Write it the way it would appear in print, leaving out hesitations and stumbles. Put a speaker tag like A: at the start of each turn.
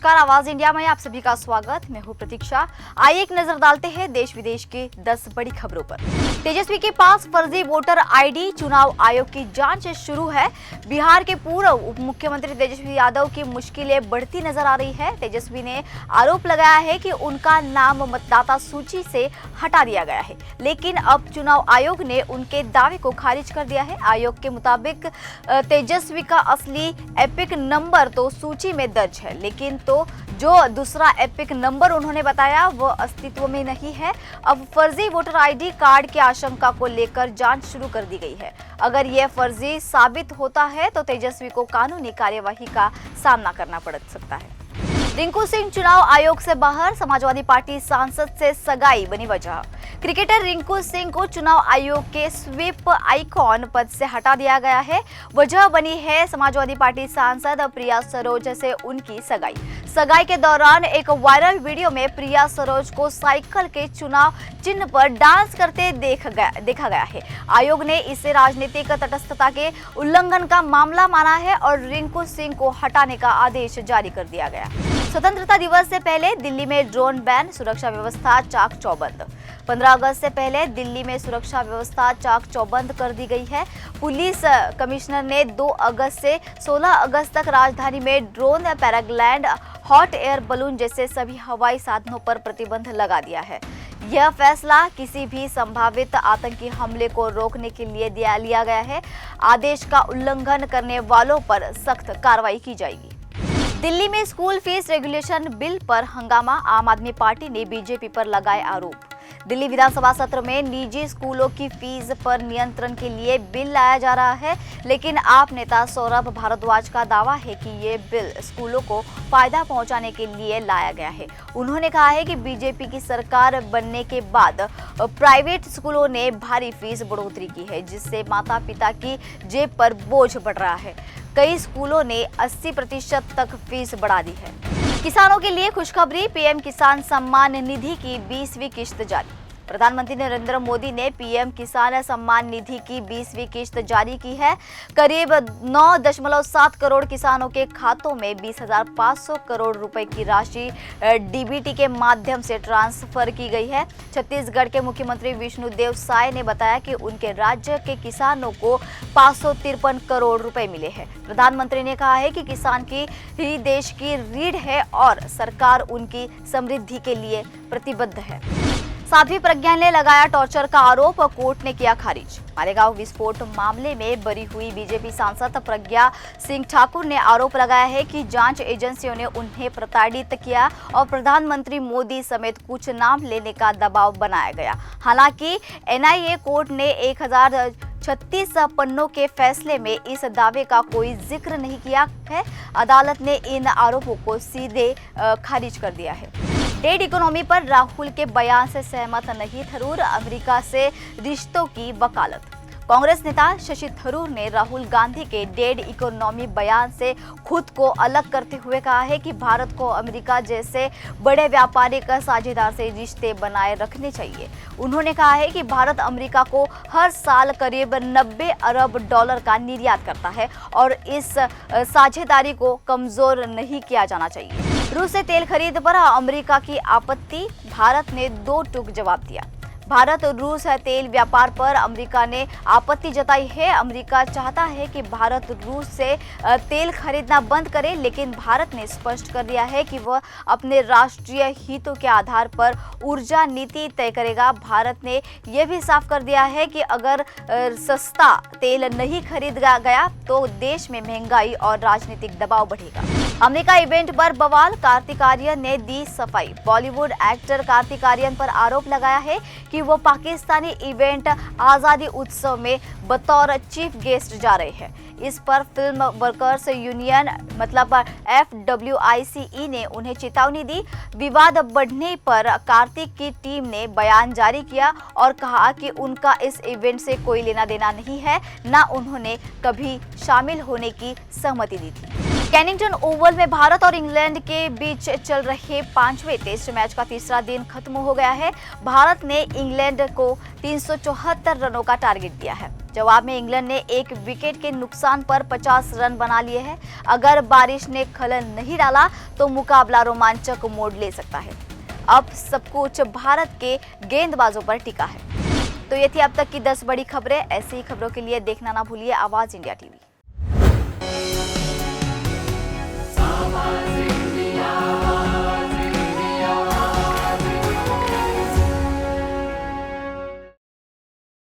A: नमस्कार, आवाज इंडिया में आप सभी का स्वागत। मैं हूं प्रतीक्षा। आइए एक नजर डालते हैं देश विदेश की 10 बड़ी खबरों पर। तेजस्वी के पास फर्जी वोटर आईडी, चुनाव आयोग की जांच शुरू है। बिहार के पूर्व उप मुख्यमंत्री तेजस्वी यादव की मुश्किलें बढ़ती नजर आ रही है। तेजस्वी ने आरोप लगाया है कि उनका नाम मतदाता सूची से हटा दिया गया है, लेकिन अब चुनाव आयोग ने उनके दावे को खारिज कर दिया है। आयोग के मुताबिक तेजस्वी का असली एपिक नंबर तो सूची में दर्ज है, लेकिन तो जो दूसरा एपिक नंबर उन्होंने बताया वो अस्तित्व में नहीं है। अब फर्जी वोटर आईडी कार्ड की आशंका को लेकर जांच शुरू कर दी गई है। अगर यह फर्जी साबित होता है तो तेजस्वी को कानूनी कार्यवाही का सामना करना पड़ सकता है। रिंकू सिंह चुनाव आयोग से बाहर, समाजवादी पार्टी सांसद से सगाई बनी वजह। क्रिकेटर रिंकू सिंह को चुनाव आयोग के स्वीप आइकॉन पद से हटा दिया गया है। वजह बनी है समाजवादी पार्टी सांसद प्रिया सरोज से उनकी सगाई। सगाई के दौरान एक वायरल वीडियो में प्रिया सरोज को साइकिल के चुनाव चिन्ह पर डांस करते देखा गया है। आयोग ने इसे राजनीतिक तटस्थता के उल्लंघन का मामला माना है और रिंकू सिंह को हटाने का आदेश जारी कर दिया गया। स्वतंत्रता दिवस से पहले दिल्ली में ड्रोन बैन, सुरक्षा व्यवस्था चाक चौबंद। 15 अगस्त से पहले दिल्ली में सुरक्षा व्यवस्था चाक चौबंद कर दी गई है। पुलिस कमिश्नर ने 2 अगस्त से 16 अगस्त तक राजधानी में drone, paraglide, hot air balloon जैसे सभी हवाई साधनों पर प्रतिबंध लगा दिया है। यह फैसला किसी भी संभावित आतंकी हमले को रोकने के लिए लिया गया है। आदेश का उल्लंघन करने वालों पर सख्त कार्रवाई की जाएगी। दिल्ली में स्कूल फीस रेगुलेशन बिल पर हंगामा, आम आदमी पार्टी ने बीजेपी पर लगाए आरोप। दिल्ली विधानसभा सत्र में निजी स्कूलों की फीस पर नियंत्रण के लिए बिल लाया जा रहा है, लेकिन आप नेता सौरभ भारद्वाज का दावा है कि ये बिल स्कूलों को फायदा पहुंचाने के लिए लाया गया है। उन्होंने कहा है कि बीजेपी की सरकार बनने के बाद प्राइवेट स्कूलों ने भारी फीस बढ़ोतरी की है, जिससे माता पिता की जेब पर बोझ बढ़ रहा है। कई स्कूलों ने 80% तक फीस बढ़ा दी है। किसानों के लिए खुशखबरी, पीएम किसान सम्मान निधि की 20वीं किश्त जारी। प्रधानमंत्री नरेंद्र मोदी ने पीएम किसान सम्मान निधि की 20वीं किश्त जारी की है। करीब 9.7 करोड़ किसानों के खातों में 20,500 करोड़ रुपए की राशि डीबीटी के माध्यम से ट्रांसफर की गई है। छत्तीसगढ़ के मुख्यमंत्री विष्णुदेव साय ने बताया कि उनके राज्य के किसानों को 553 करोड़ रुपए मिले हैं। प्रधानमंत्री ने कहा है कि किसान की ही देश की रीढ़ है और सरकार उनकी समृद्धि के लिए प्रतिबद्ध है। साध्वी प्रज्ञा ने लगाया टॉर्चर का आरोप, कोर्ट ने किया खारिज। मालेगांव विस्फोट मामले में बरी हुई बीजेपी सांसद प्रज्ञा सिंह ठाकुर ने आरोप लगाया है कि जांच एजेंसियों ने उन्हें प्रताड़ित किया और प्रधानमंत्री मोदी समेत कुछ नाम लेने का दबाव बनाया गया। हालांकि एनआईए कोर्ट ने 1036 पन्नों के फैसले में इस दावे का कोई जिक्र नहीं किया है। अदालत ने इन आरोपों को सीधे खारिज कर दिया है। डेड इकोनॉमी पर राहुल के बयान से सहमत नहीं थरूर, अमेरिका से रिश्तों की वकालत। कांग्रेस नेता शशि थरूर ने राहुल गांधी के डेड इकोनॉमी बयान से खुद को अलग करते हुए कहा है कि भारत को अमेरिका जैसे बड़े व्यापारिक साझेदार से रिश्ते बनाए रखने चाहिए। उन्होंने कहा है कि भारत अमेरिका को हर साल करीब 90 अरब डॉलर का निर्यात करता है और इस साझेदारी को कमजोर नहीं किया जाना चाहिए। रूस से तेल खरीद पर अमेरिका की आपत्ति, भारत ने 2 टूक जवाब दिया। भारत और रूस तेल व्यापार पर अमेरिका ने आपत्ति जताई है। अमेरिका चाहता है कि भारत रूस से तेल खरीदना बंद करे, लेकिन भारत ने स्पष्ट कर दिया है कि वह अपने राष्ट्रीय हितों के आधार पर ऊर्जा नीति तय करेगा। भारत ने यह भी साफ कर दिया है कि अगर सस्ता तेल नहीं खरीदा गया तो देश में महंगाई और राजनीतिक दबाव बढ़ेगा। अमेरिका इवेंट पर बवाल, कार्तिक आर्यन ने दी सफाई। बॉलीवुड एक्टर कार्तिक आर्यन पर आरोप लगाया है कि वो पाकिस्तानी इवेंट आज़ादी उत्सव में बतौर चीफ गेस्ट जा रहे हैं। इस पर फिल्म वर्कर्स यूनियन मतलब FWICE ने उन्हें चेतावनी दी। विवाद बढ़ने पर कार्तिक की टीम ने बयान जारी किया और कहा कि उनका इस इवेंट से कोई लेना देना नहीं है, ना उन्होंने कभी शामिल होने की सहमति दी थी। कैनिंगटन ओवल में भारत और इंग्लैंड के बीच चल रहे 5वें टेस्ट मैच का तीसरा दिन खत्म हो गया है। भारत ने इंग्लैंड को 374 रनों का टारगेट दिया है। जवाब में इंग्लैंड ने 1 विकेट के नुकसान पर 50 रन बना लिए हैं। अगर बारिश ने खलल नहीं डाला तो मुकाबला रोमांचक मोड़ ले सकता है। अब सब कुछ भारत के गेंदबाजों पर टिका है। तो ये थी अब तक की 10 बड़ी खबरें। ऐसी ही खबरों के लिए देखना ना भूलिए आवाज इंडिया टीवी।